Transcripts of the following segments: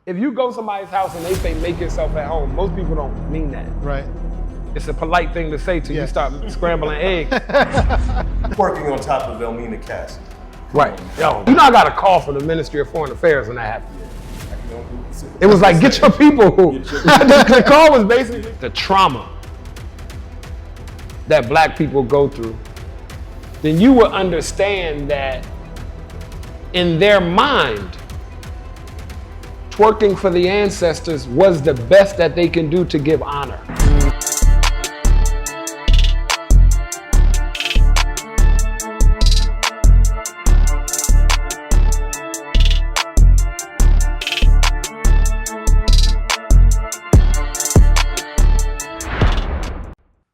If you go to somebody's house and they say make yourself at home, most people don't mean that. Right. It's a polite thing to say till you start scrambling eggs. Working on top of Elmina Castle. Right. Yo, you know I got a call from the Ministry of Foreign Affairs when that happened. It was like, get your people. The call was basically the trauma that black people go through. Then you will understand that in their mind, twerking for the ancestors was the best that they can do to give honor.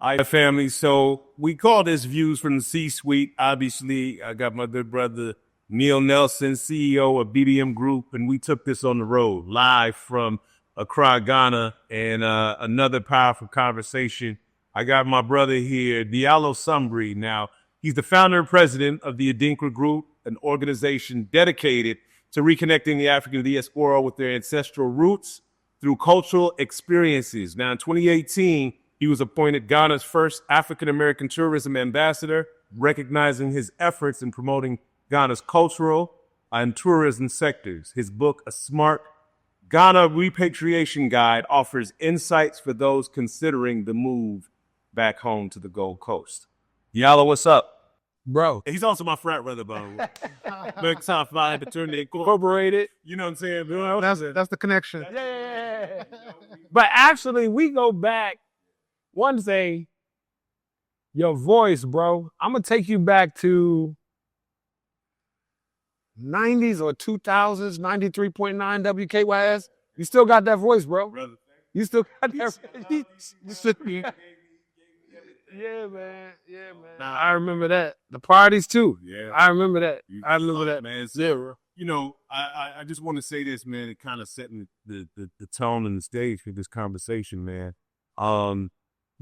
All right, family. So we call this Views from the C-Suite. Obviously, I got my good brother, Neil Nelson, CEO of BBM Group, and we took this on the road live from Accra, Ghana, and another powerful conversation. I got my brother here, Diallo Sumbry. Now, he's the founder and president of the Adinkra Group, an organization dedicated to reconnecting the African diaspora with their ancestral roots through cultural experiences. Now, in 2018, he was appointed Ghana's first African-American tourism ambassador, recognizing his efforts in promoting Ghana's cultural and tourism sectors. His book, A Smart Ghana Repatriation Guide, offers insights for those considering the move back home to the Gold Coast. Diallo, what's up? Bro. He's also my frat brother, bro. Next time I have to turn to incorporated. You know what I'm saying? That's the connection. Yeah. But actually, we go back. One thing, your voice, bro. I'm gonna take you back to 90s or 2000s, 93.9 WKYS. You still got that voice, bro. You still got that. Yeah, man. Nah, I remember that. The parties too. Yeah, I remember that. I remember that, man. Zero. You know, I just want to say this, man. It kind of setting the tone and the stage for this conversation, man.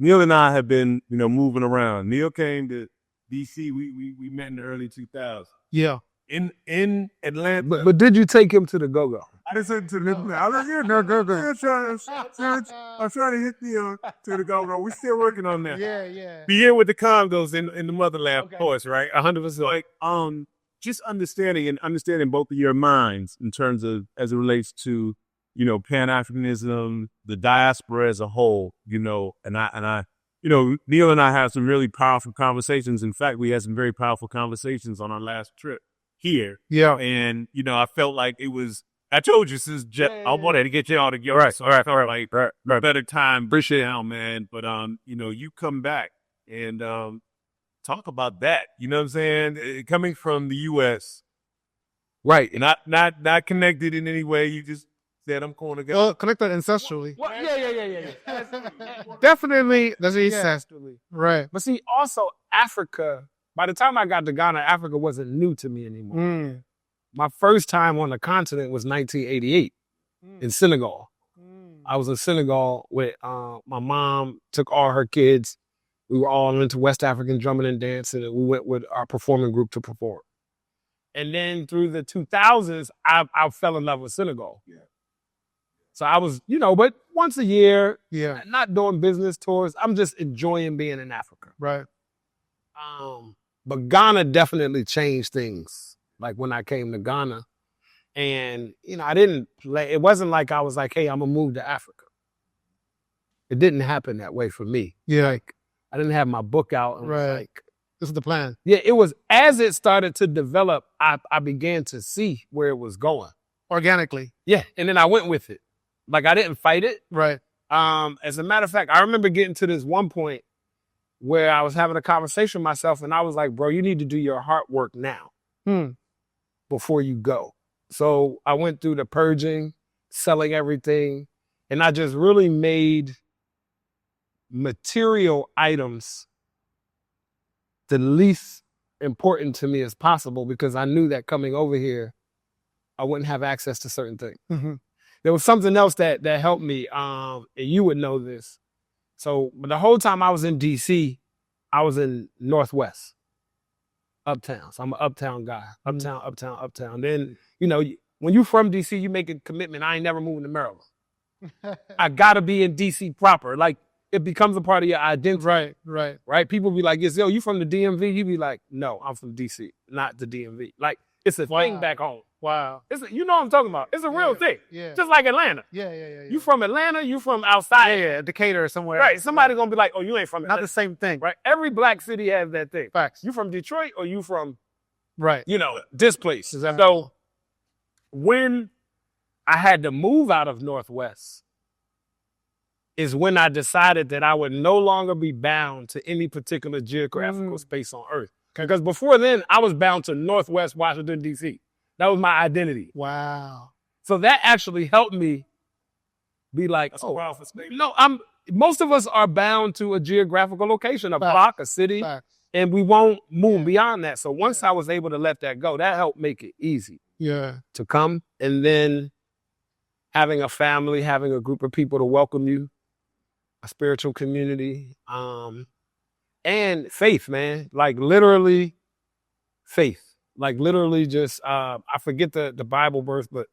Neil and I have been, moving around. Neil came to DC. We met in the early 2000s. Yeah. In Atlanta. But did you take him to the go-go? I didn't say to the I was here, no go-go. I'm trying to hit the to the go-go. We're still working on that. Yeah. Be here with the condos in the motherland, Okay. of course, right? 100%. Like, just understanding both of your minds in terms of as it relates to Pan-Africanism, the diaspora as a whole, and I, Neil and I had some really powerful conversations. In fact, we had some very powerful conversations on our last trip here. Yeah. And, I felt like it was, I told you, since I wanted to get you all together. Right. All right. Like, better time. Appreciate it, man. But, you come back and, talk about that. You know what I'm saying? Coming from the U.S. Right. Not connected in any way. You just said I'm going to go. Connected ancestrally. What? Yeah. Definitely. That's what he said. Right. But see, also Africa, by the time I got to Ghana, Africa wasn't new to me anymore. My first time on the continent was 1988 in Senegal. I was in Senegal with my mom, took all her kids. We were all into West African drumming and dancing, and we went with our performing group to perform. And then through the 2000s, I fell in love with Senegal. Yeah. So I was, but once a year, not doing business tours. I'm just enjoying being in Africa. Right. But Ghana definitely changed things. Like when I came to Ghana, and I didn't play. It wasn't like I was like, hey, I'm gonna move to Africa. It didn't happen that way for me. Yeah. Like I didn't have my book out. And right. Like, this is the plan. Yeah, it was as it started to develop, I began to see where it was going. Organically. Yeah, and then I went with it. Like I didn't fight it. Right. As a matter of fact, I remember getting to this one point where I was having a conversation with myself and I was like, bro, you need to do your heart work now before you go. So I went through the purging, selling everything, and I just really made material items the least important to me as possible because I knew that coming over here, I wouldn't have access to certain things. Mm-hmm. There was something else that helped me, and you would know this. So the whole time I was in DC, I was in Northwest, uptown. So I'm an uptown guy, uptown. Then, when you from DC, you make a commitment. I ain't never moving to Maryland. I gotta be in DC proper. Like it becomes a part of your identity. Right. People be like, yo, you from the DMV? You be like, no, I'm from DC, not the DMV. Like it's a thing back home. Wow. You know what I'm talking about. It's a real thing. Yeah. Just like Atlanta. Yeah. You from Atlanta, you from outside. Yeah, Decatur or somewhere. Right. Somebody gonna be like, oh, you ain't from Atlanta. Not the same thing. Right. Every black city has that thing. Facts. You from Detroit or you from, Right. this place. Exactly. So when I had to move out of Northwest is when I decided that I would no longer be bound to any particular geographical space on Earth. Because before then, I was bound to Northwest Washington, D.C. That was my identity. Wow. So that actually helped me be like, most of us are bound to a geographical location, a block, a city, and we won't move beyond that. So once I was able to let that go, that helped make it easy to come. And then having a family, having a group of people to welcome you, a spiritual community, and faith, man. Like literally faith. Like literally just, I forget the Bible verse, but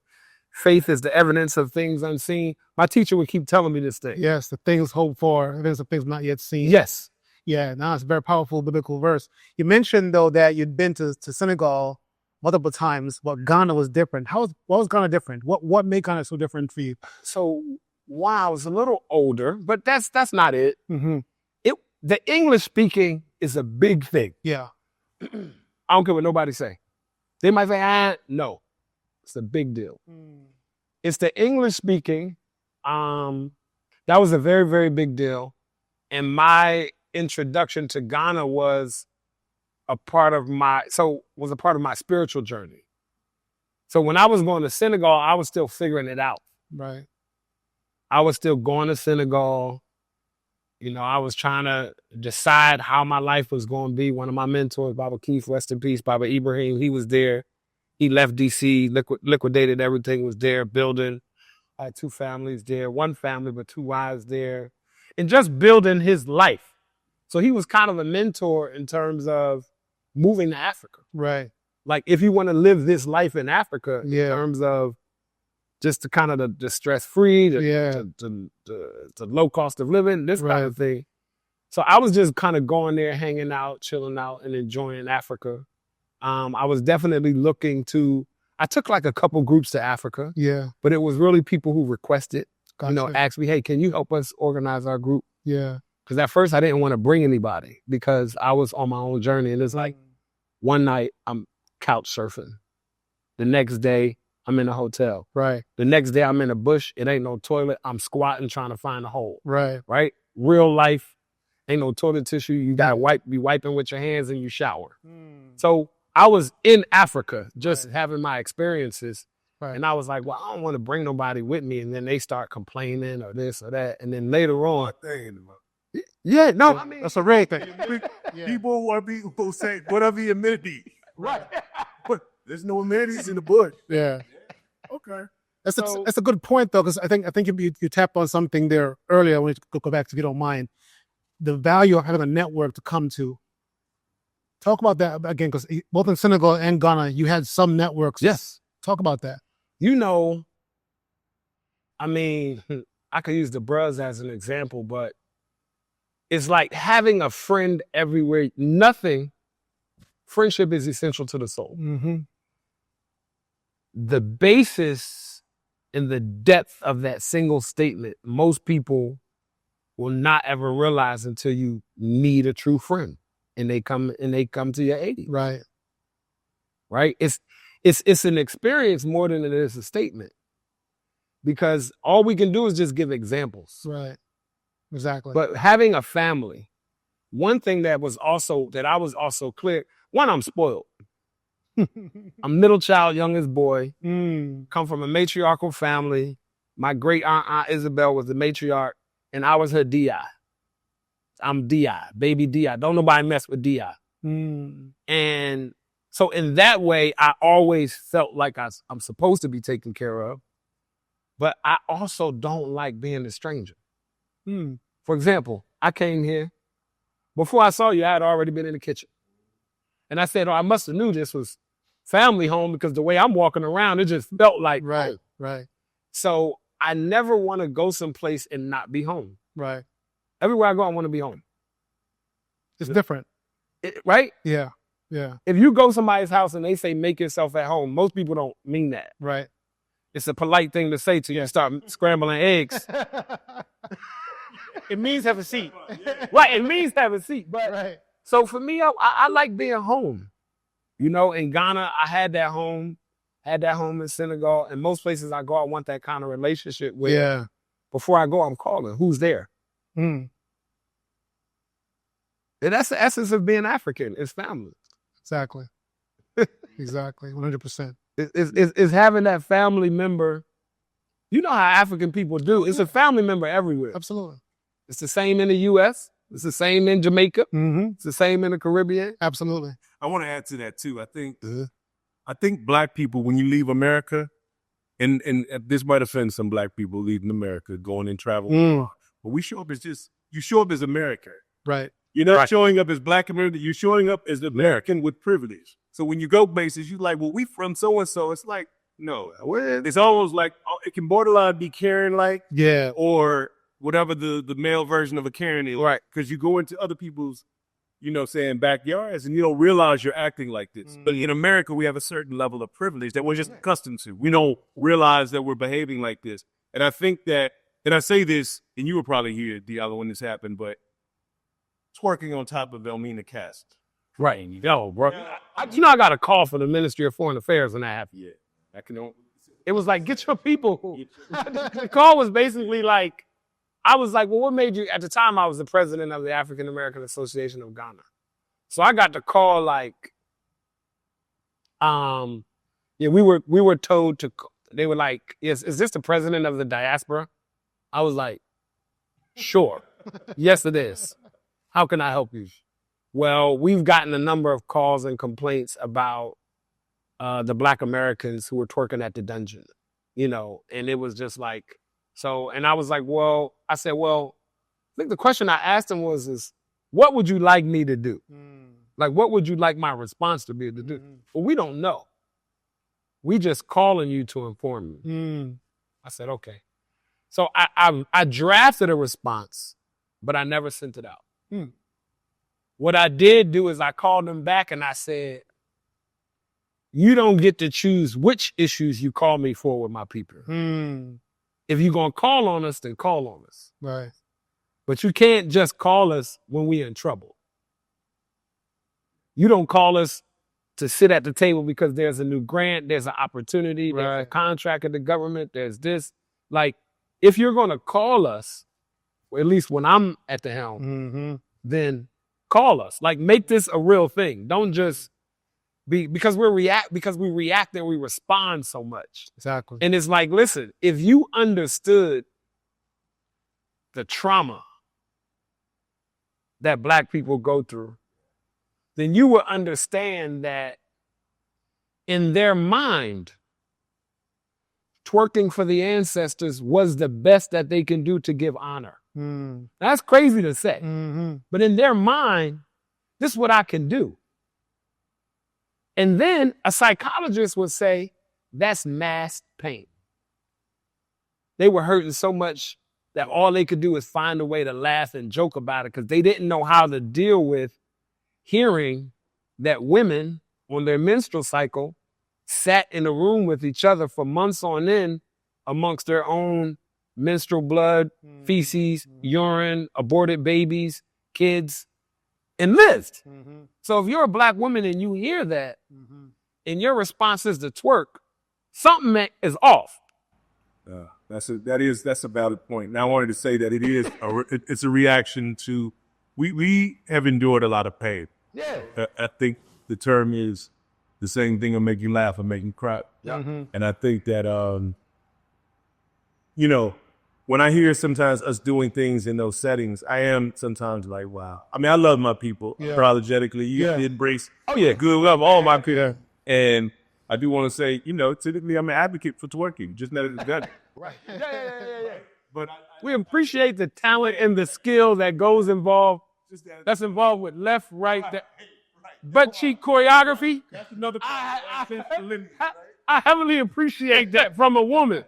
faith is the evidence of things unseen. My teacher would keep telling me this thing. Yes, the things hoped for, evidence of things not yet seen. Yes. Yeah, no, it's a very powerful biblical verse. You mentioned, though, that you'd been to Senegal multiple times, but Ghana was different. What was Ghana different? What made Ghana so different for you? So, I was a little older, but that's not it. Mm-hmm. The English speaking is a big thing. Yeah. I don't care what nobody say. They might say, no. It's a big deal. It's the English speaking. That was a very, very big deal. And my introduction to Ghana was a part of my spiritual journey. So when I was going to Senegal, I was still figuring it out. Right. I was still going to Senegal. I was trying to decide how my life was going to be. One of my mentors, Baba Keith, rest in peace, Baba Ibrahim, he was there. He left DC, liquidated everything, was there, building. I had 2 families there, 1 family, but 2 wives there. And just building his life. So he was kind of a mentor in terms of moving to Africa. Right. Like if you want to live this life in Africa, in terms of just to kind of the stress-free, the low cost of living, this kind of thing. So I was just kind of going there, hanging out, chilling out, and enjoying Africa. I was definitely I took like a couple groups to Africa. Yeah. But it was really people who requested, Gotcha. asked me, hey, can you help us organize our group? Yeah. Because at first I didn't want to bring anybody because I was on my own journey. And it's like one night I'm couch surfing. The next day, I'm in a hotel. Right. The next day I'm in a bush. It ain't no toilet. I'm squatting trying to find a hole. Right. Right? Real life. Ain't no toilet tissue. You gotta be wiping with your hands and you shower. So I was in Africa just having my experiences. Right. And I was like, well, I don't want to bring nobody with me. And then they start complaining or this or that. And then later on. Yeah, no, I mean. That's a rare thing. People will say, whatever the amenity. Right. But there's no amenities in the bush. Yeah. Okay. That's a good point, though, because I think you tapped on something there earlier. I want to go back, if you don't mind. The value of having a network to come to. Talk about that again, because both in Senegal and Ghana, you had some networks. Yes. Talk about that. I mean, I could use the bros as an example, but it's like having a friend everywhere. Friendship is essential to the soul. Mm-hmm. The basis and the depth of that single statement, most people will not ever realize until you need a true friend and they come to your aid. Right. Right? It's an experience more than it is a statement. Because all we can do is just give examples. Right. Exactly. But having a family, one thing that I was also clear, one, I'm spoiled. I'm middle child, youngest boy, come from a matriarchal family. My great aunt Isabel was the matriarch, and I was her DI. I'm DI, baby DI. Don't nobody mess with DI. And so in that way, I always felt like I'm supposed to be taken care of, but I also don't like being a stranger. For example, I came here. Before I saw you, I had already been in the kitchen. And I said, I must have knew this was family home because the way I'm walking around, it just felt like home. Right. So I never want to go someplace and not be home. Right. Everywhere I go, I want to be home. It's different. Right? Yeah. If you go somebody's house and they say make yourself at home, most people don't mean that. Right. It's a polite thing to say to you. Start scrambling eggs. It means have a seat. Right, it means have a seat. But Right. so for me, I like being home. You know, in Ghana, I had that home in Senegal, and most places I go, I want that kind of relationship where before I go, I'm calling. Who's there? Mm. And that's the essence of being African. It's family. Exactly. Exactly. 100%. It's having that family member. You know how African people do. It's a family member everywhere. Absolutely. It's the same in the U.S. It's the same in Jamaica. Mm-hmm. It's the same in the Caribbean. Absolutely. I want to add to that too. I think Black people, when you leave America, and this might offend some Black people leaving America, going and traveling, but we show up as you show up as America. Right. You're not showing up as Black American. You're showing up as American with privilege. So when you go places, you like, well, we from so and so. It's like, no, it's almost like it can borderline be Karen like, or whatever the male version of a Karen is, right? Because you go into other people's, saying backyards, and you don't realize you're acting like this. But in America, we have a certain level of privilege that we're just accustomed to. We don't realize that we're behaving like this. And I think that, and I say this, and you were probably here, Diallo, when this happened, but twerking on top of Elmina Castle. Right. Yo, bro. I got a call from the Ministry of Foreign Affairs and that happened. Yeah. It was like, get your people. The call was basically like, I was like, well, what made you, at the time I was the president of the African American Association of Ghana. So I got the call like, we were told to, they were like, is this the president of the diaspora? I was like, sure. Yes, it is. How can I help you? Well, we've gotten a number of calls and complaints about the Black Americans who were twerking at the dungeon, and it was just like, so, and I was like, I think the question I asked him is what would you like me to do? Like, what would you like my response to be to do? Well, we don't know. We just calling you to inform you. I said, okay. So I drafted a response, but I never sent it out. What I did do is I called them back and I said, you don't get to choose which issues you call me for with my people. If you're going to call on us, then call on us. Right. But you can't just call us when we're in trouble. You don't call us to sit at the table because there's a new grant, there's an opportunity, there's a contract at the government, there's this. Like, if you're going to call us, or at least when I'm at the helm, then call us. Like, make this a real thing. Don't just because we react and we respond so much. Exactly. And it's like, listen, if you understood the trauma that Black people go through, then you will understand that in their mind, twerking for the ancestors was the best that they can do to give honor. That's crazy to say. But in their mind, this is what I can do. And then a psychologist would say, that's masked pain. They were hurting so much that all they could do is find a way to laugh and joke about it because they didn't know how to deal with hearing that women on their menstrual cycle sat in a room with each other for months on end amongst their own menstrual blood, feces, urine, aborted babies, kids, and lived. So if you're a Black woman and you hear that, and your response is to twerk, something is off. That's a valid point. Now I wanted to say that it's a reaction to we have endured a lot of pain. Yeah. I think the term is the same thing will make you laugh or make you cry. And I think that when I hear sometimes us doing things in those settings, I am sometimes like, wow. I mean, I love my people apologetically. You embrace good love all my people. And I do want to say, typically I'm an advocate for twerking, just not as done. Right. Yeah. But we appreciate the talent and the skill that goes involved. That's involved with left, right. butt cheek choreography. That's another. I heavily appreciate that from a woman,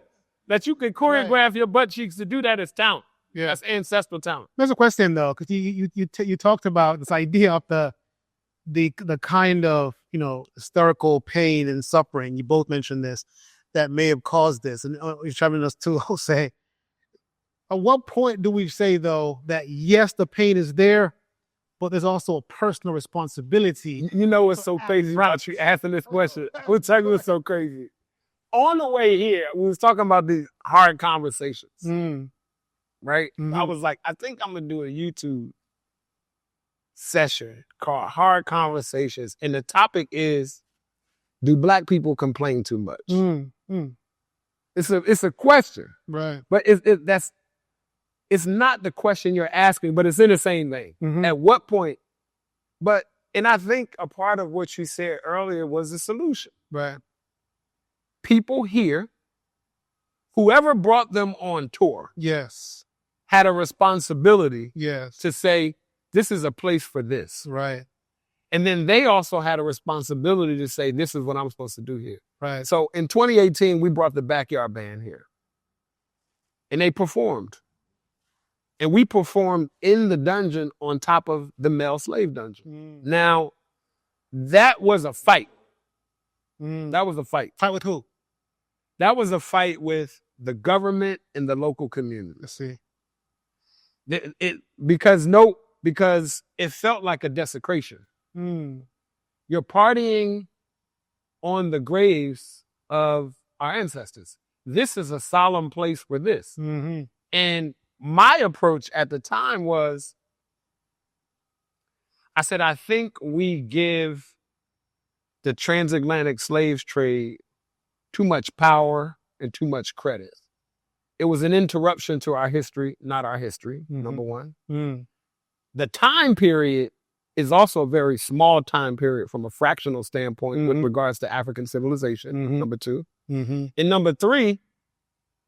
that you can choreograph your butt cheeks. To do that is talent. Yeah. That's ancestral talent. There's a question though, because you talked about this idea of the kind of historical pain and suffering. You both mentioned this that may have caused this, and you're telling us to say. At what point do we say though that yes, the pain is there, but there's also a personal responsibility? You know what's so crazy about you asking this question? We'll tell you what's so crazy. On the way here, we was talking about these hard conversations, right? Mm-hmm. I was like, I think I'm gonna do a YouTube session called Hard Conversations, and the topic is, do Black people complain too much? It's a question, Right? but it's not the question you're asking, but it's in the same vein. Mm-hmm. At what point? And I think a part of what you said earlier was the solution. Right. People here, whoever brought them on tour, Yes. had a responsibility Yes. to say, this is a place for this. Right. And then they also had a responsibility to say, this is what I'm supposed to do here. Right. So in 2018, we brought the Backyard Band here. And they performed. And we performed in the dungeon on top of the male slave dungeon. Now, that was a fight. That was a fight. Fight with who? That was a fight with the government and the local community. Let's see. Because it felt like a desecration. You're partying on the graves of our ancestors. This is a solemn place for this. And my approach at the time was, I said, I think we give the transatlantic slaves trade too much power and too much credit. It was an interruption to our history, not our history, number one. The time period is also a very small time period from a fractional standpoint with regards to African civilization, number two. And number three,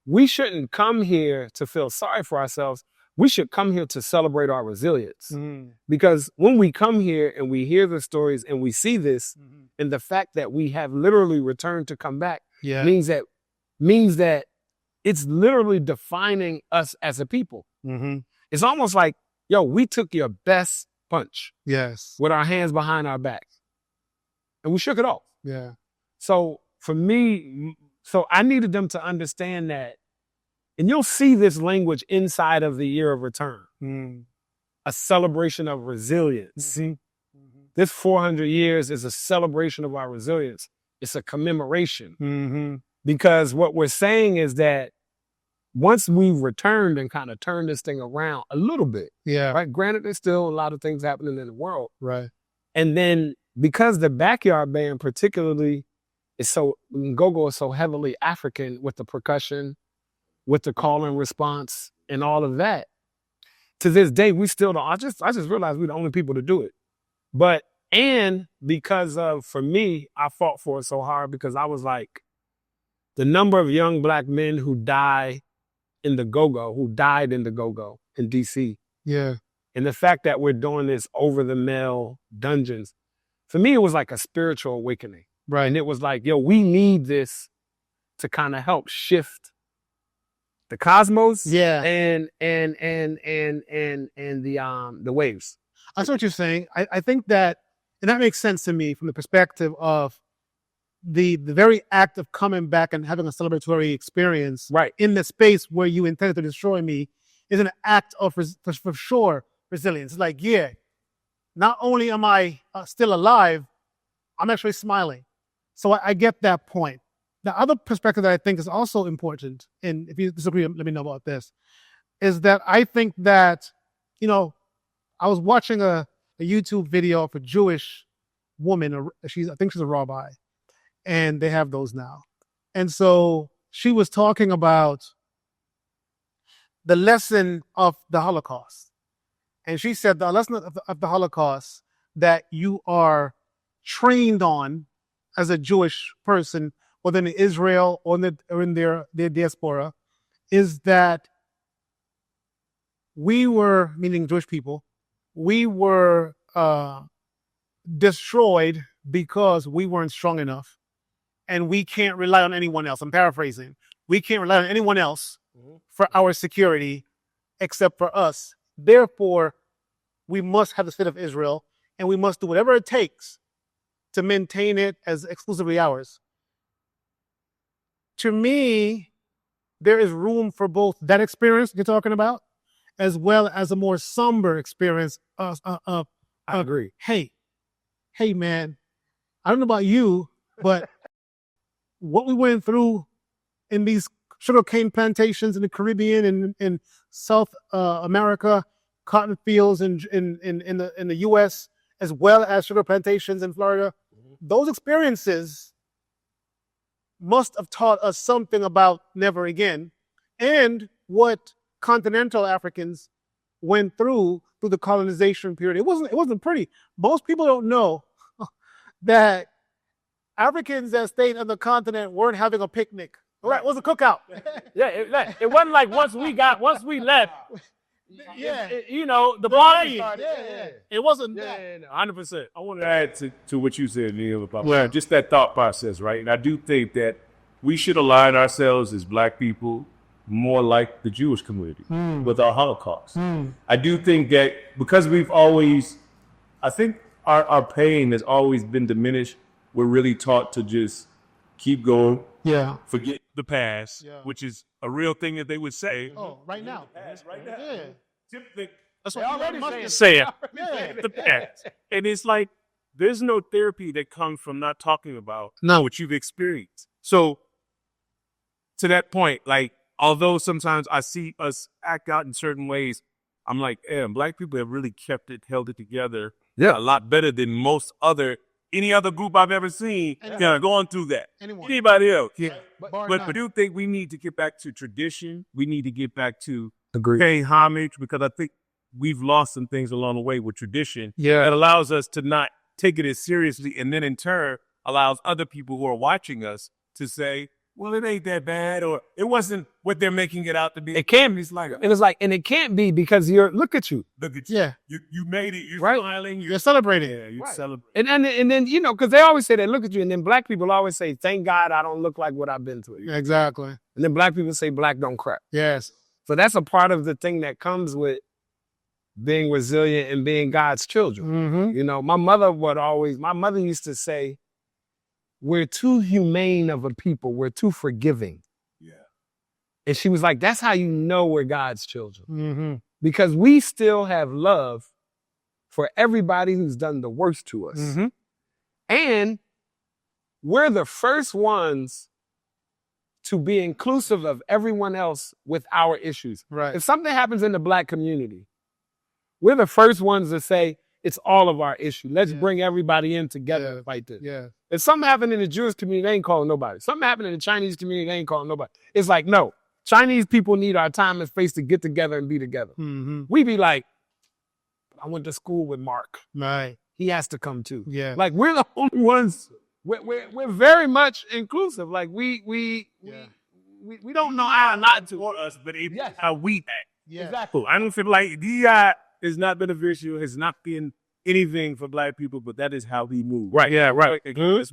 we shouldn't come here to feel sorry for ourselves. We should come here to celebrate our resilience. Because when we come here and we hear the stories and we see this, and the fact that we have literally returned to come back means that it's literally defining us as a people. It's almost like, yo, we took your best punch. Yes. With our hands behind our back. And we shook it off. Yeah. So for me, I needed them to understand that, and you'll see this language inside of the year of return, a celebration of resilience. This 400 years is a celebration of our resilience. It's a commemoration. Because what we're saying is that once we've returned and kind of turned this thing around a little bit, right? Granted, there's still a lot of things happening in the world. Right. And then because the Backyard Band particularly go-go is so heavily African with the percussion, with the call and response and all of that. To this day, we still don't, I just realized we're the only people to do it. And because of, for me, I fought for it so hard because I was like, the number of young Black men who died in the go-go in DC. Yeah. And the fact that we're doing this over the mail dungeons, for me, it was like a spiritual awakening. Right. And it was like, yo, we need this to kind of help shift the cosmos. Yeah. And the waves. I see what you're saying. I think that, and that makes sense to me from the perspective of the very act of coming back and having a celebratory experience in the space where you intended to destroy me is an act of, for sure, resilience. It's like, yeah, not only am I still alive, I'm actually smiling. So I get that point. The other perspective that I think is also important, and if you disagree, let me know about this, is that I think that, I was watching a YouTube video of a Jewish woman. I think she's a rabbi, and they have those now. And so she was talking about the lesson of the Holocaust. And she said the lesson of the Holocaust that you are trained on as a Jewish person, whether in Israel or in their diaspora, is that we were, meaning Jewish people, we were destroyed because we weren't strong enough, and we can't rely on anyone else. I'm paraphrasing. We can't rely on anyone else for our security except for us. Therefore, we must have the state of Israel, and we must do whatever it takes to maintain it as exclusively ours. To me, there is room for both that experience you're talking about, as well as a more somber experience of I agree. Hey, man, I don't know about you, but what we went through in these sugarcane plantations in the Caribbean and in South America, cotton fields in the U.S., as well as sugar plantations in Florida, those experiences must have taught us something about never again, and what continental Africans went through the colonization period. It wasn't pretty. Most people don't know that Africans that stayed on the continent weren't having a picnic. Right, it was a cookout. Yeah, it wasn't like once we left. Yeah, the party started. Yeah. It wasn't that. 100%. I want to add to what you said, Neil, about just that thought process, right? And I do think that we should align ourselves as Black people more like the Jewish community with our Holocaust. I do think that because I think our pain has always been diminished. We're really taught to just keep going. Yeah. Forget the past, which is a real thing that they would say. Oh, right now. Right now. Yeah. That's what already saying. Yeah. The past. And it's like, there's no therapy that comes from not talking about what you've experienced. So, to that point, like, although sometimes I see us act out in certain ways, I'm like, Black people have really held it together a lot better than any other group I've ever seen going through that. Anybody else. Yeah. But I do think we need to get back to tradition. We need to get back to paying homage, because I think we've lost some things along the way with tradition that allows us to not take it as seriously, and then in turn allows other people who are watching us to say, well, it ain't that bad, or it wasn't what they're making it out to be. It can be. And it can't be because look at you. Look at you. Yeah. You made it. You're smiling. You're celebrating. Yeah, you're celebrating. And then, because they always say they look at you, and then Black people always say, thank God I don't look like what I've been through. Exactly. And then Black people say, Black don't crack. Yes. So that's a part of the thing that comes with being resilient and being God's children. Mm-hmm. My mother used to say, we're too humane of a people. We're too forgiving. Yeah. And she was like, that's how you know we're God's children. Mm-hmm. Because we still have love for everybody who's done the worst to us. Mm-hmm. And we're the first ones to be inclusive of everyone else with our issues. Right. If something happens in the Black community, we're the first ones to say, it's all of our issue. Let's bring everybody in together to fight this. Yeah. If something happened in the Jewish community, they ain't calling nobody. Something happened in the Chinese community, they ain't calling nobody. It's like, no, Chinese people need our time and space to get together and be together. Mm-hmm. We be like, I went to school with Mark. Right. He has to come too. Yeah. Like, we're the only ones. We're very much inclusive. Like, we don't know how not to. For us, but it's how we act. Yeah. Exactly. I don't feel like DI is not beneficial, has not been anything for Black people, but that is how he moves. Right. Yeah. Right. Let's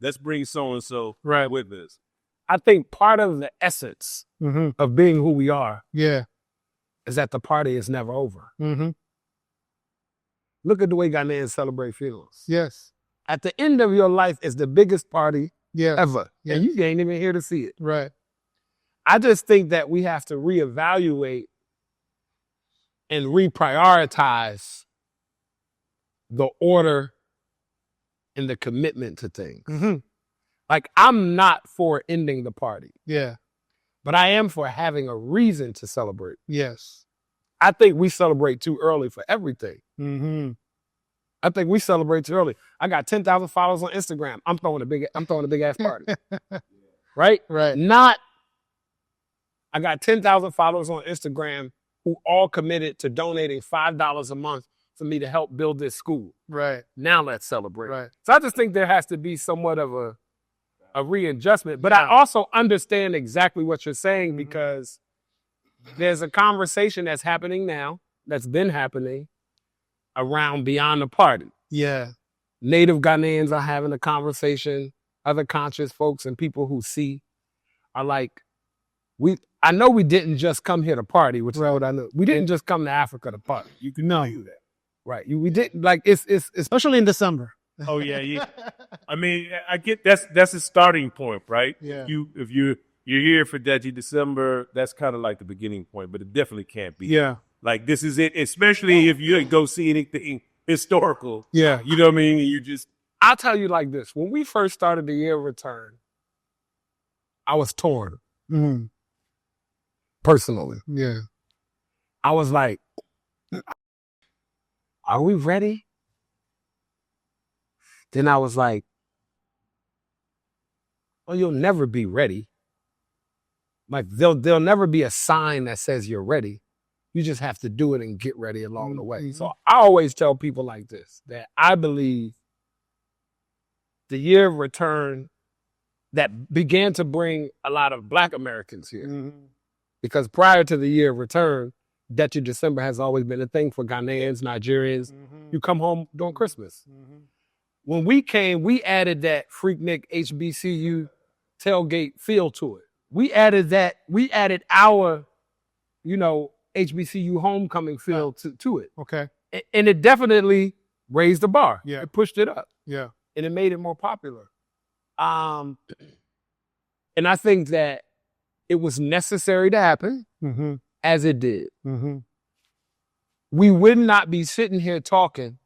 let's bring so-and-so with us. I think part of the essence of being who we are is that the party is never over. Mm-hmm. Look at the way Ghanaians celebrate funerals. Yes. At the end of your life is the biggest party ever. Yeah. And you ain't even here to see it. Right. I just think that we have to reevaluate and reprioritize the order and the commitment to things. Mm-hmm. Like, I'm not for ending the party. Yeah. But I am for having a reason to celebrate. Yes. I think we celebrate too early for everything. Mm-hmm. I think we celebrate too early. I got 10,000 followers on Instagram. I'm throwing a big ass party. Right? Right. Not, I got 10,000 followers on Instagram who all committed to donating $5 a month for me to help build this school. Right. Now let's celebrate. Right. So I just think there has to be somewhat of a readjustment. But I also understand exactly what you're saying, because there's a conversation that's happening now, that's been happening around beyond the party. Yeah. Native Ghanaians are having a conversation. Other conscious folks and people who see are like, I know we didn't just come here to party, which is what I know. We didn't just come to Africa to party. You can know that. Right. We didn't, like, it's especially in December. Oh yeah. I mean, I get that's a starting point, right? Yeah. If you're here for December, that's kind of like the beginning point, but it definitely can't be. Yeah. Like, this is it, especially if you go see anything historical. Yeah. You know what I mean? You just, I'll tell you like this. When we first started the year of return, I was torn. Mm-hmm. Personally. Yeah. I was like, are we ready? Then I was like, well, you'll never be ready. Like, there'll never be a sign that says you're ready. You just have to do it and get ready along the way. Mm-hmm. So I always tell people like this, that I believe the year of return that began to bring a lot of Black Americans here. Mm-hmm. Because prior to the year of return, Debt to December has always been a thing for Ghanaians, Nigerians. Mm-hmm. You come home during Christmas. Mm-hmm. When we came, we added that Freaknik HBCU tailgate feel to it. We added our, HBCU homecoming feel to it. Okay. And it definitely raised the bar. Yeah. It pushed it up. Yeah. And it made it more popular. And I think that it was necessary to happen, Mm-hmm. as it did. Mm-hmm. We would not be sitting here talking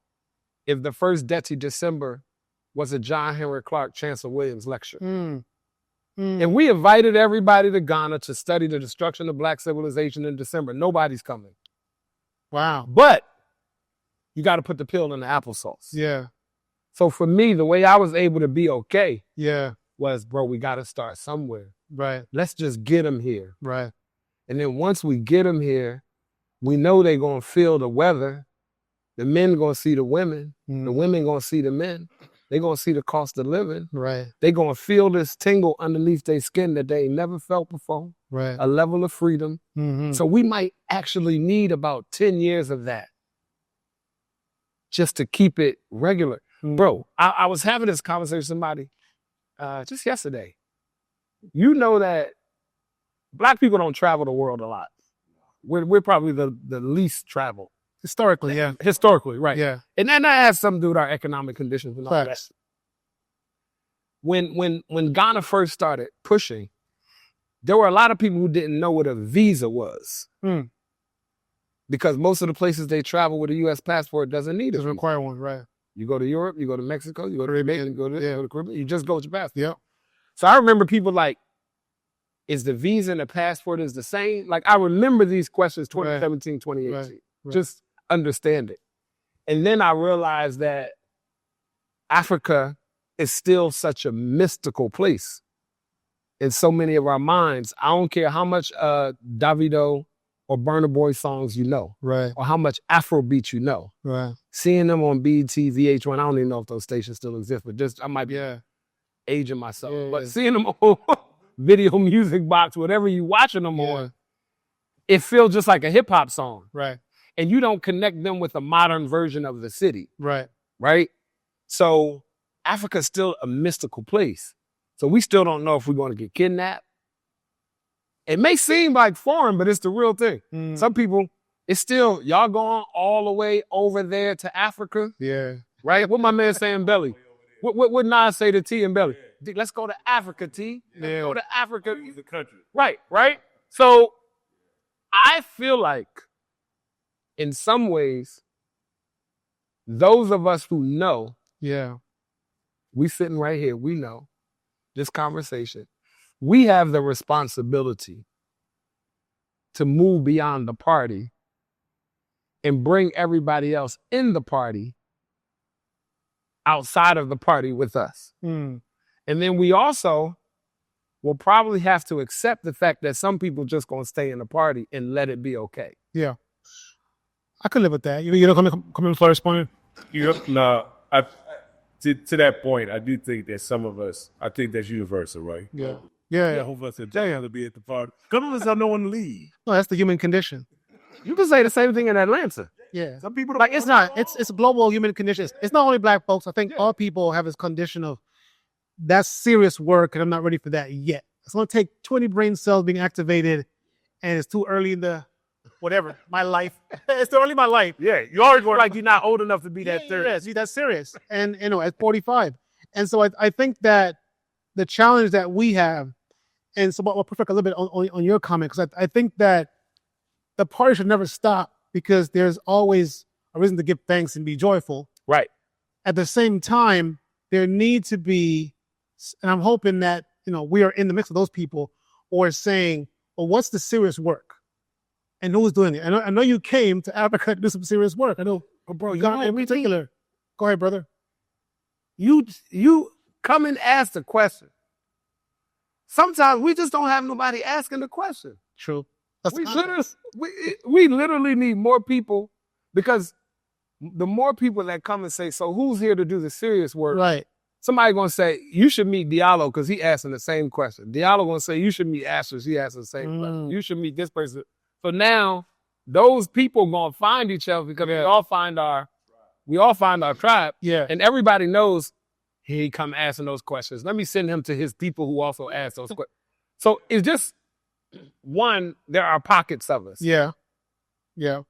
if the first Debt to December was a John Henry Clark Chancellor Williams lecture. Mm. And we invited everybody to Ghana to study the destruction of Black civilization in December. Nobody's coming. Wow. But you got to put the pill in the applesauce. Yeah. So for me, the way I was able to be okay Yeah. was, bro, we got to start somewhere. Right. Let's just get them here. Right. And then once we get them here, we know they're going to feel the weather. The men going to see the women. The women going to see the men. They're going to see the cost of living. Right. They're going to feel this tingle underneath their skin that they ain't never felt before. Right. A level of freedom. Mm-hmm. So we might actually need about 10 years of that just to keep it regular. Mm-hmm. Bro, I was having this conversation with somebody just yesterday. You know that Black people don't travel the world a lot. We're probably the least traveled. Historically, yeah. Historically, right. Yeah. And that has something to do with our economic conditions and all that. Facts. When Ghana first started pushing, there were a lot of people who didn't know what a visa was. Mm. Because most of the places they travel with a U.S. passport doesn't need it. Doesn't require one, right. You go to Europe, you go to Mexico, you go to Caribbean, you go to the Caribbean, you just go with your passport. Yep. So I remember people like, is the visa and the passport is the same? Like, I remember these questions 2017, 2018. Right. Just understand it. And then I realized that Africa is still such a mystical place in so many of our minds. I don't care how much Davido or Burna Boy songs you know, Right. or how much Afrobeat you know. Right. Seeing them on BET, VH1, I don't even know if those stations still exist, but just I might be aging myself. Yeah, but yeah. seeing them on Video Music Box, whatever you watching them on, it feels just like a hip hop song. Right. And you don't connect them with a modern version of the city, Right. right? So Africa's still a mystical place. So we still don't know if we're going to get kidnapped. It may seem like foreign, but it's the real thing. Mm. Some people, it's still, y'all going all the way over there to Africa, Yeah. right? What my man saying, Belly? What Nas say to T and Belly? Let's go to Africa, T. Let's go to Africa. the country. Right? So I feel like in some ways, those of us who know, Yeah. we sitting right here, we know this conversation, we have the responsibility to move beyond the party and bring everybody else in the party outside of the party with us. Mm. And then we also will probably have to accept the fact that some people just gonna stay in the party and let it be okay. Yeah. I could live with that. You know, come in Florida's point. No, to that point, I do think that some of us, I think that's universal, right? Yeah. Yeah. Whole of us said, they have to be at the party. Some of us have no one to leave. No, that's the human condition. You can say the same thing in Atlanta. Yeah. Some people don't Like, it's wanna not. go. It's a global human condition. It's not only black folks. I think all people have this condition of that's serious work, and I'm not ready for that yet. It's going to take 20 brain cells being activated, and it's too early in the whatever my life. It's too early in my life. Yeah, you always feel like you're not old enough to be that serious. Yeah, see, that's serious. And at 45, and so I think that the challenge that we have, and so I'll perfect a little bit on your comment, because I think that the party should never stop because there's always a reason to give thanks and be joyful. Right. At the same time, there need to be, and I'm hoping that, we are in the mix of those people, or saying, well, what's the serious work? And who's doing it? I know you came to Africa to do some serious work. I know, Bro, Ghana in particular. Go ahead, brother. You come and ask the question. Sometimes we just don't have nobody asking the question. True. We literally need more people, because the more people that come and say, so who's here to do the serious work? Right. Somebody going to say, you should meet Diallo because he asking the same question. Diallo going to say, you should meet Ashes. He asking the same question. You should meet this person. So now those people going to find each other because we all find our tribe. Yeah. And everybody knows he come asking those questions. Let me send him to his people who also ask those questions. So it's just, one, there are pockets of us. Yeah. Yeah.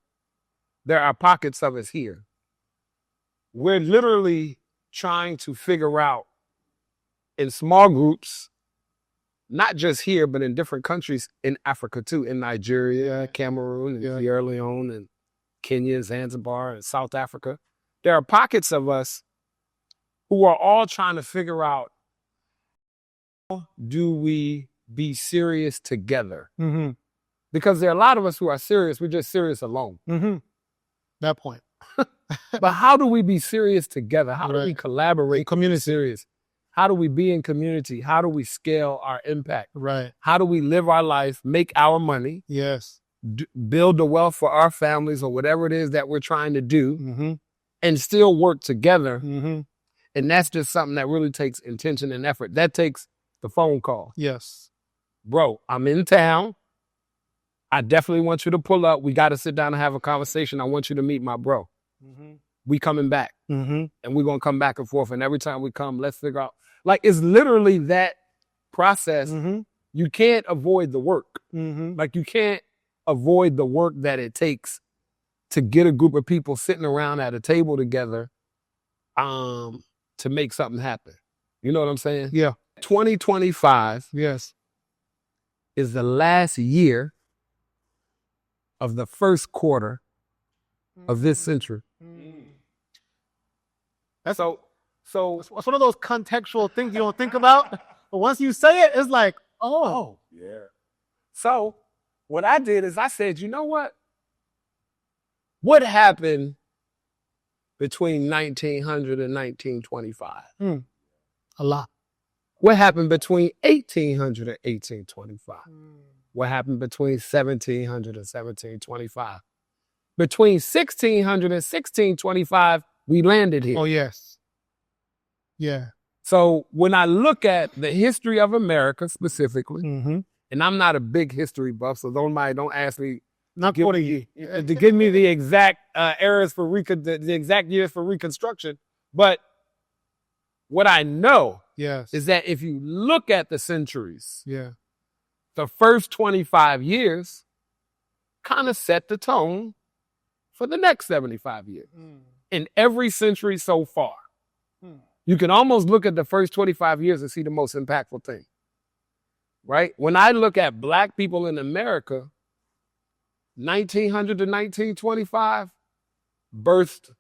There are pockets of us here. We're literally trying to figure out in small groups, not just here, but in different countries in Africa too, in Nigeria, Cameroon, and Sierra Leone, and Kenya, Zanzibar, and South Africa. There are pockets of us who are all trying to figure out, how do we be serious together? Mm-hmm. Because there are a lot of us who are serious, we're just serious alone. Mm-hmm. That point. But how do we be serious together? How do we collaborate? Community serious. How do we be in community? How do we scale our impact? Right. How do we live our life, make our money, Yes. build the wealth for our families or whatever it is that we're trying to do, and still work together? And that's just something that really takes intention and effort. That takes the phone call. Yes. Bro, I'm in town. I definitely want you to pull up. We got to sit down and have a conversation. I want you to meet my bro. We coming back. And we're going to come back and forth. And every time we come, let's figure out. Like, it's literally that process. You can't avoid the work. Like, you can't avoid the work that it takes to get a group of people sitting around at a table together to make something happen. You know what I'm saying? Yeah. 2025 is the last year of the first quarter of this century. That's so it's one of those contextual things you don't think about, but once you say it, it's like, oh. Yeah. So what I did is I said, you know what? What happened between 1900 and 1925? A lot. What happened between 1800 and 1825? What happened between 1700 and 1725? Between 1600 and 1625, we landed here. Oh, yes. Yeah. So when I look at the history of America specifically, and I'm not a big history buff, so don't ask me Not to give me the exact eras for the exact years for Reconstruction. But what I know is that if you look at the centuries, the first 25 years kind of set the tone for the next 75 years in every century so far. You can almost look at the first 25 years and see the most impactful thing, right? When I look at Black people in America, 1900 to 1925 birthed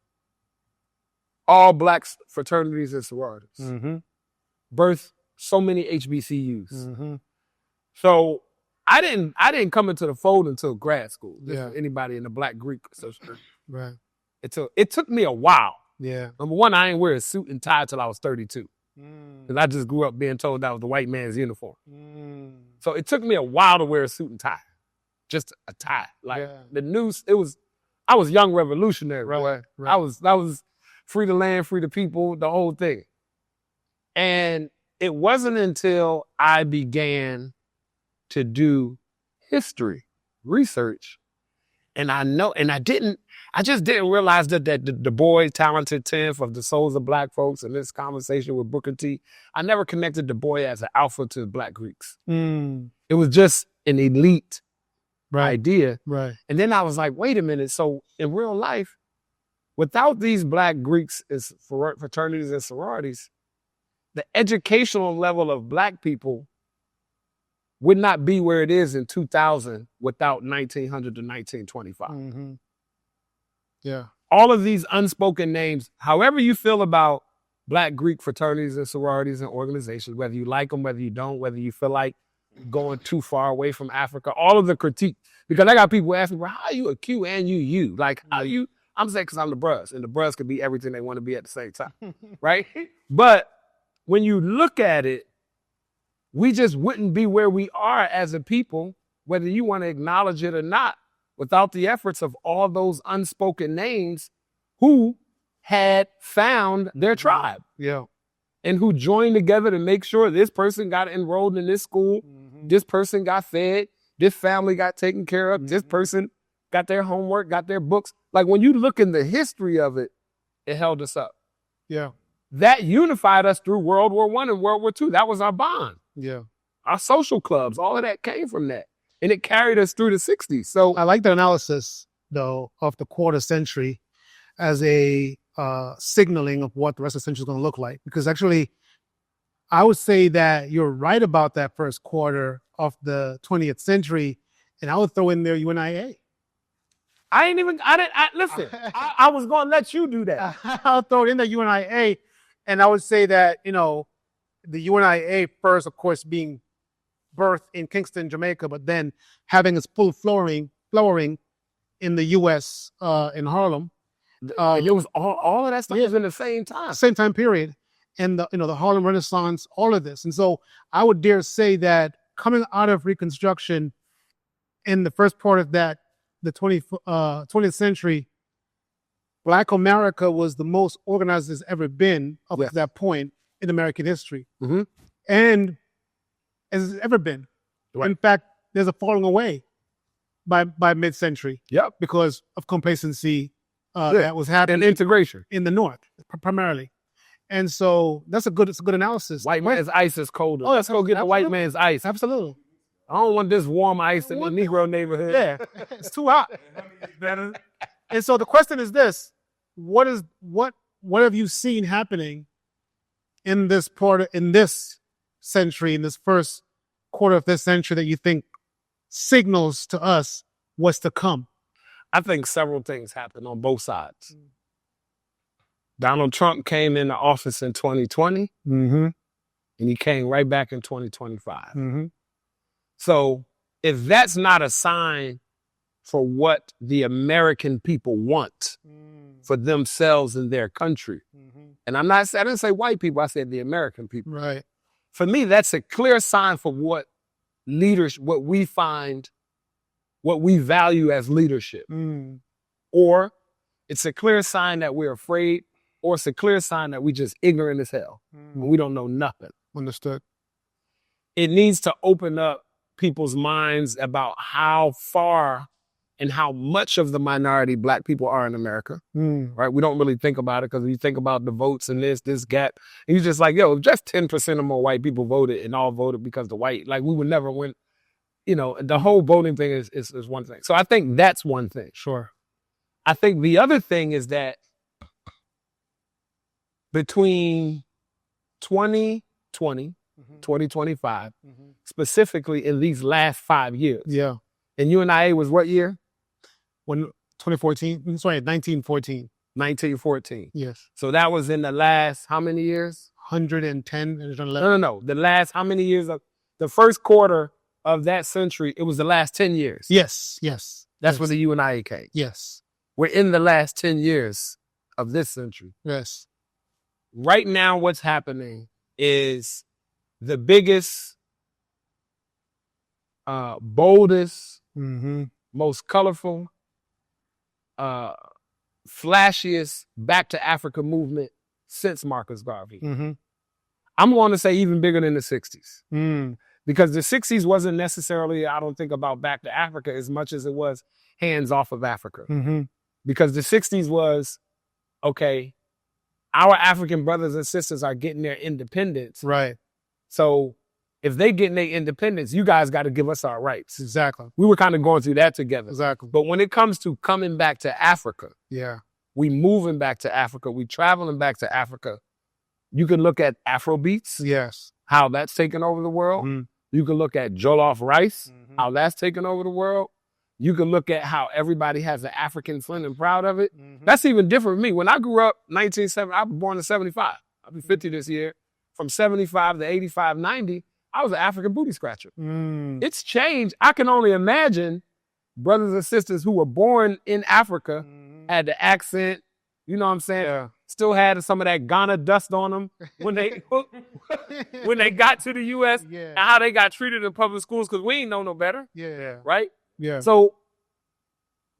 all Black fraternities and sororities, birthed so many HBCUs. So I didn't come into the fold until grad school. Anybody in the Black Greek Association. Right. It took me a while. Yeah. Number one, I ain't wear a suit and tie till I was 32. Because I just grew up being told that was the white man's uniform. So it took me a while to wear a suit and tie. Just a tie. Like the news, I was young revolutionary. Right. I was free the land, free the people, the whole thing. And it wasn't until I began to do history, research, And I just didn't realize that the Du Bois talented 10th of the souls of black folks in this conversation with Booker T, I never connected Du Bois as an alpha to black Greeks. It was just an elite idea. Right. And then I was like, wait a minute. So in real life, without these black Greeks as fraternities and sororities, the educational level of black people would not be where it is in 2000 without 1900 to 1925. Mm-hmm. Yeah. All of these unspoken names, however you feel about black Greek fraternities and sororities and organizations, whether you like them, whether you don't, whether you feel like going too far away from Africa, all of the critique, because I got people asking, well, how are you a Q and you? Like, how you, I'm saying because I'm the Bruz, and the Bruz could be everything they want to be at the same time, right? But when you look at it, we just wouldn't be where we are as a people, whether you want to acknowledge it or not, without the efforts of all those unspoken names who had found their tribe. Yeah. And who joined together to make sure this person got enrolled in this school, this person got fed, this family got taken care of, this person got their homework, got their books. Like when you look in the history of it, it held us up. Yeah. That unified us through World War I and World War II. That was our bond. Yeah. Our social clubs, all of that came from that. And it carried us through the 60s. So I like the analysis, though, of the quarter century as a signaling of what the rest of the century is going to look like. Because actually, I would say that you're right about that first quarter of the 20th century. And I would throw in there UNIA. listen, I was going to let you do that. I'll throw it in the UNIA. And I would say that, the UNIA first, of course, being birthed in Kingston, Jamaica, but then having its full flowering in the U.S. In Harlem. It was all of that stuff was in the same time. Same time period. And the Harlem Renaissance, all of this. And so I would dare say that coming out of Reconstruction in the first part of that, the 20th century, Black America was the most organized it's ever been up to that point in American history. Mm-hmm. And as it's ever been. Right. In fact, there's a falling away by mid-century. Yep. Because of complacency that was happening. And integration. In the North, primarily. And so it's a good analysis. White man's ice is colder. Oh, let's go get the white man's ice. Absolutely. I don't want this warm ice in the Negro neighborhood. Yeah, it's too hot. And so the question is this: what have you seen happening in this century, in this first quarter of this century, that you think signals to us what's to come? I think several things happened on both sides. Donald Trump came into office in 2020, and he came right back in 2025. So if that's not a sign for what the American people want for themselves and their country, and I didn't say white people, I said the American people. Right. For me, that's a clear sign for what we find, what we value as leadership. Or it's a clear sign that we're afraid, or it's a clear sign that we just ignorant as hell. And we don't know nothing. Understood. It needs to open up people's minds about how far and how much of the minority Black people are in America, right? We don't really think about it because we think about the votes and this gap. And you're just like, if just 10% or more white people voted and all voted because the white, like we would never win. The whole voting thing is one thing. So I think that's one thing. Sure. I think the other thing is that between 2020, 2025, specifically in these last 5 years. Yeah. And UNIA was what year? 2014. Sorry, 1914. 1914. Yes. So that was in the last how many years? 110, 111. No. The last how many years of the first quarter of that century? It was the last 10 years. Yes. That's where the UNIA came. Yes. We're in the last 10 years of this century. Yes. Right now, what's happening is the biggest, boldest, most colorful, flashiest Back to Africa movement since Marcus Garvey. I'm going to say even bigger than the 60s. Because the 60s wasn't necessarily, I don't think, about back to Africa as much as it was hands off of Africa. Mm-hmm. Because the 60s was, okay, our African brothers and sisters are getting their independence. Right. So if they getting their independence, you guys got to give us our rights. Exactly. We were kind of going through that together. Exactly. But when it comes to coming back to Africa, Yeah. we moving back to Africa, we traveling back to Africa, you can look at Afrobeats, Yes. how that's taken over the world. Mm-hmm. You can look at jollof rice, how that's taken over the world. You can look at how everybody has an African flint and proud of it. Mm-hmm. That's even different for me. When I grew up, 1970, I was born in 75. I'll be 50 this year. From 75 to 85, 90, I was an African booty scratcher. Mm. It's changed. I can only imagine brothers and sisters who were born in Africa, had the accent, you know what I'm saying? Yeah. Still had some of that Ghana dust on them when they got to the U.S. Yeah. and how they got treated in public schools because we ain't know no better, Yeah. right? Yeah. So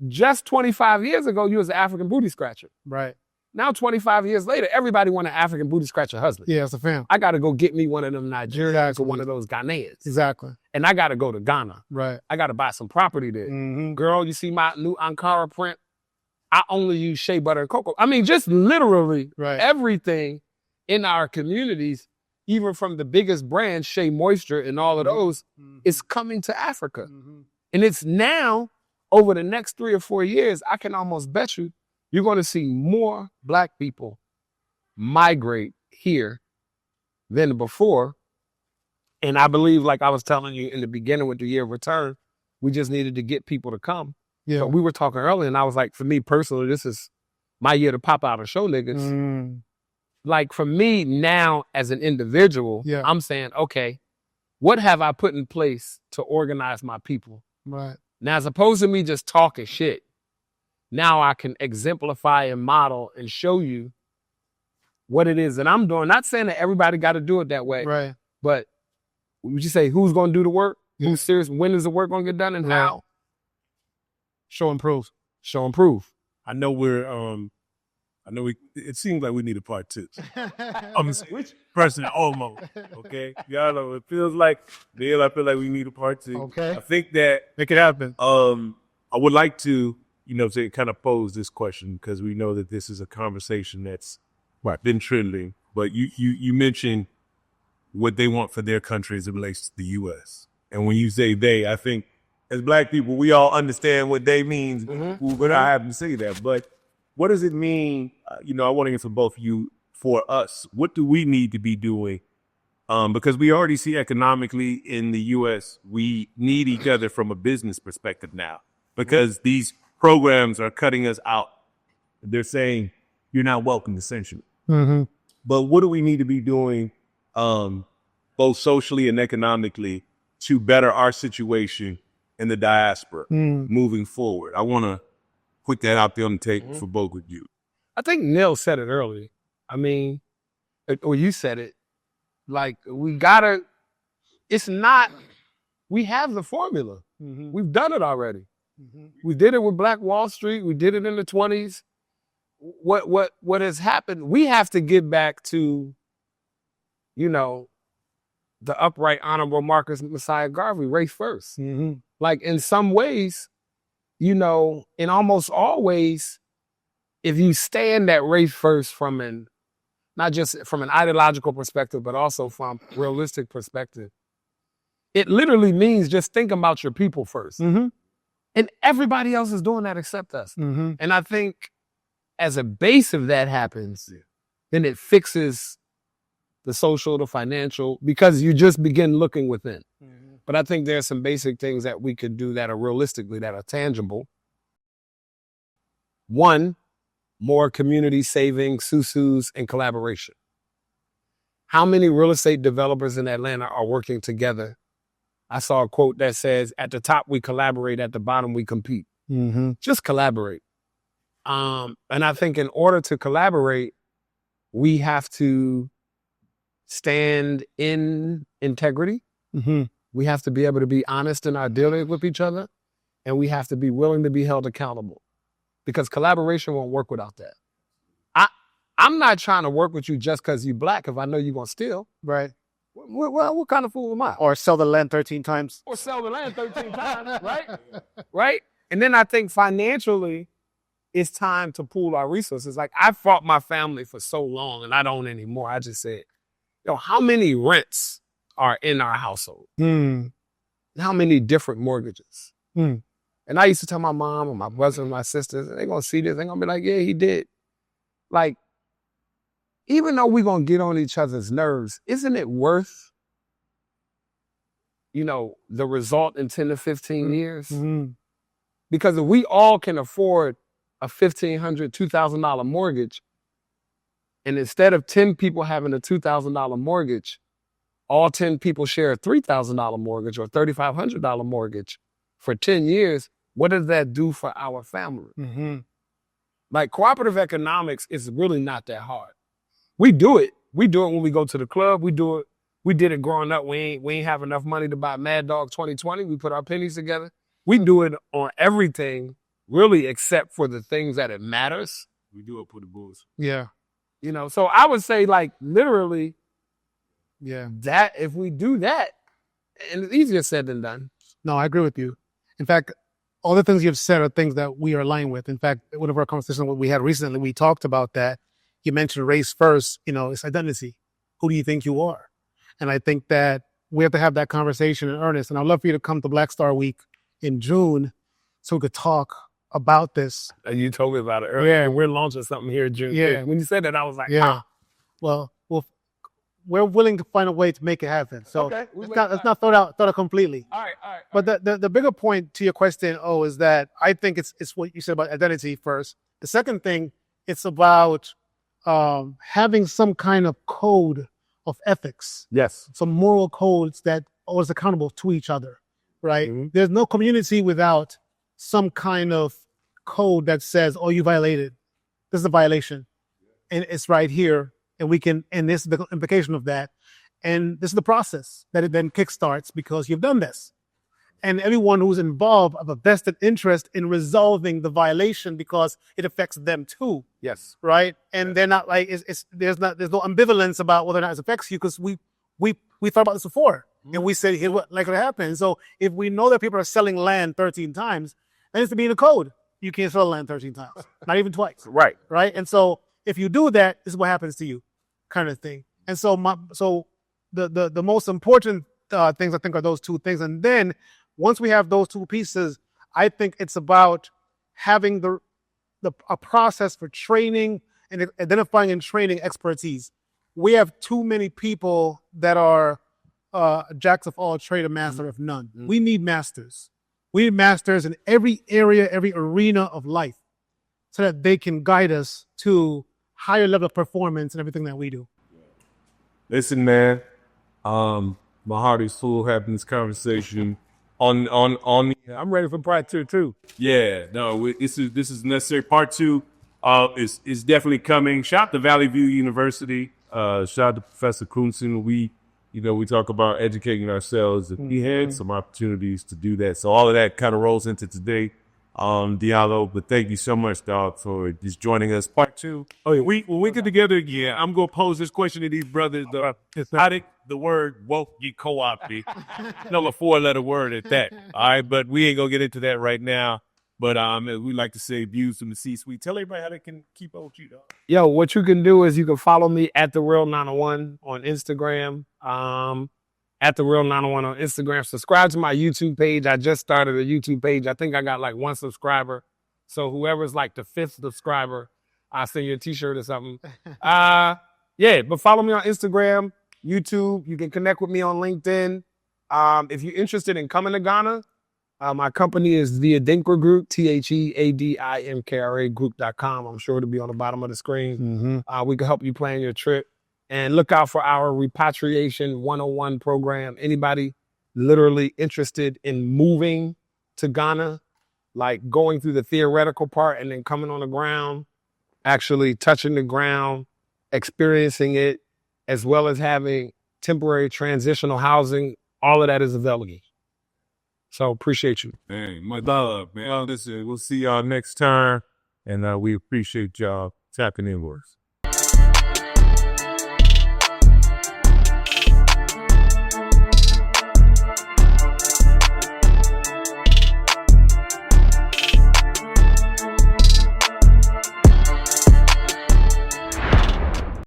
just 25 years ago, you was an African booty scratcher. Right. Now 25 years later, everybody want an African booty scratcher husband. Yeah, it's a fam. I got to go get me one of them Nigerians Exactly. or one of those Ghanaians. Exactly. And I got to go to Ghana. Right. I got to buy some property there. Mm-hmm. Girl, you see my new Ankara print? I only use shea butter and cocoa. I mean, just literally Right. everything in our communities, even from the biggest brands, Shea Moisture and all of those, is coming to Africa. Mm-hmm. And it's now, over the next 3 or 4 years, I can almost bet you're going to see more Black people migrate here than before. And I believe, like I was telling you in the beginning with the year of return, we just needed to get people to come. Yeah. But we were talking earlier, and I was like, for me personally, this is my year to pop out and show niggas. Mm. Like for me now as an individual, Yeah. I'm saying, okay, what have I put in place to organize my people? Right. Now, as opposed to me just talking shit, now I can exemplify and model and show you what it is that I'm doing. Not saying that everybody got to do it that way, Right. but would you say who's going to do the work? Yeah. Who's serious? When is the work going to get done and Right. how? Show and prove. Show and prove. I know it seems like we need a part 2. I'm which person almost, okay? Y'all know, it feels like, Dale, I feel like we need a part 2. Okay. I think that Make it happen. I would like to, to kind of pose this question because we know that this is a conversation that's been trending. But you mentioned what they want for their country as it relates to the U.S. And when you say they, I think as Black people, we all understand what they means, but I happen to say that. But what does it mean? I want to get from both of you for us. What do we need to be doing? Because we already see economically in the U.S., we need each other from a business perspective now because these programs are cutting us out. They're saying, you're not welcome, essentially. Mm-hmm. But what do we need to be doing both socially and economically to better our situation in the diaspora moving forward? I want to put that out there on the table for both of you. I think Neil said it earlier. I mean, or you said it. Like, we have the formula. Mm-hmm. We've done it already. Mm-hmm. We did it with Black Wall Street. We did it in the 20s. What has happened, we have to get back to, the upright, honorable Marcus Messiah Garvey, race first. Mm-hmm. Like in some ways, in almost all ways, if you stay in that race first not just from an ideological perspective, but also from realistic perspective, it literally means just think about your people first. Mm-hmm. And everybody else is doing that except us. Mm-hmm. And I think as a base of that happens, then it fixes the social, the financial, because you just begin looking within. Mm-hmm. But I think there are some basic things that we could do that are realistically, that are tangible. One, more community saving, susus, and collaboration. How many real estate developers in Atlanta are working together? I saw a quote that says, at the top, we collaborate, at the bottom, we compete. Mm-hmm. Just collaborate. And I think in order to collaborate, we have to stand in integrity. Mm-hmm. We have to be able to be honest in our dealing with each other. And we have to be willing to be held accountable. Because collaboration won't work without that. I'm not trying to work with you just because you're Black if I know you're going to steal. Right. What kind of fool am I? Or sell the land 13 times. Or sell the land 13 times, right? Right? And then I think financially, it's time to pool our resources. Like, I fought my family for so long, and I don't anymore. I just said, how many rents are in our household? How many different mortgages? And I used to tell my mom and my brother and my sisters, they're going to see this. They're going to be like, yeah, he did. Like, even though we're going to get on each other's nerves, isn't it worth, the result in 10 to 15 years? Because if we all can afford a $1,500, $2,000 mortgage, and instead of 10 people having a $2,000 mortgage, all 10 people share a $3,000 mortgage or $3,500 mortgage for 10 years, what does that do for our family? Like, cooperative economics is really not that hard. We do it. We do it when we go to the club. We do it. We did it growing up. We ain't have enough money to buy Mad Dog 2020. We put our pennies together. We do it on everything, really, except for the things that it matters. We do it for the bulls. Yeah. So I would say, like, literally, Yeah. that if we do that, and it's easier said than done. No, I agree with you. In fact, all the things you've said are things that we are aligned with. In fact, one of our conversations we had recently, we talked about that. You mentioned race first, it's identity. Who do you think you are? And I think that we have to have that conversation in earnest. And I'd love for you to come to Black Star Week in June so we could talk about this. You told me about it earlier. Yeah. And we're launching something here in June. Yeah. When you said that, I was like, Yeah. Well, we're willing to find a way to make it happen. So Okay. let's not throw it out completely. All right. But the bigger point to your question, is that I think it's what you said about identity first. The second thing, it's about having some kind of code of ethics, Yes. some moral codes that are accountable to each other, right? Mm-hmm. There's no community without some kind of code that says, you violated. This is a violation. And it's right here. And this is the implication of that. And this is the process that it then kickstarts because you've done this. And everyone who's involved have a vested interest in resolving the violation because it affects them too. Yes. Right. And they're not like, there's no ambivalence about whether or not it affects you because we thought about this before and we said, here's what likely to happen. So if we know that people are selling land 13 times, that needs to be in the code. You can't sell land 13 times, not even twice. Right. Right. And so if you do that, this is what happens to you, kind of thing. And so the most important things I think are those two things. And then once we have those two pieces, I think it's about having a process for training and identifying and training expertise. We have too many people that are jacks of all trade, a master of none. Mm-hmm. We need masters. We need masters in every area, every arena of life, so that they can guide us to higher level of performance in everything that we do. Listen, man, my heart is full having this conversation. I'm ready for part 2 too. Yeah, no, this is necessary. Part 2 is definitely coming. Shout out to Valley View University. Shout out to Professor Kunsen. We talk about educating ourselves, and we had some opportunities to do that. So all of that kind of rolls into today, Diallo. But thank you so much, dog, for just joining us. Part 2. Oh yeah, when we get together again, I'm gonna pose this question to these brothers. How did the word woke get co-opted? Another 4-letter word at that. All right, but we ain't gonna get into that right now. But we like to say views from the C-suite. Tell everybody how they can keep up with you, dog. Yo, what you can do is you can follow me at The Real 901 on Instagram. At The Real 901 on Instagram. Subscribe to my YouTube page. I just started a YouTube page. I think I got like 1 subscriber. So whoever's like the 5th subscriber, I'll send you a t-shirt or something. But follow me on Instagram, YouTube. You can connect with me on LinkedIn. If you're interested in coming to Ghana, my company is the Adinkra Group, THEADIMKRA Group.com. I'm sure it'll be on the bottom of the screen. We can help you plan your trip. And look out for our Repatriation 101 program. Anybody literally interested in moving to Ghana, like going through the theoretical part and then coming on the ground, actually touching the ground, experiencing it, as well as having temporary transitional housing, all of that is available. So appreciate you. Hey, my love, man. Listen, we'll see y'all next time. And we appreciate y'all tapping in with us.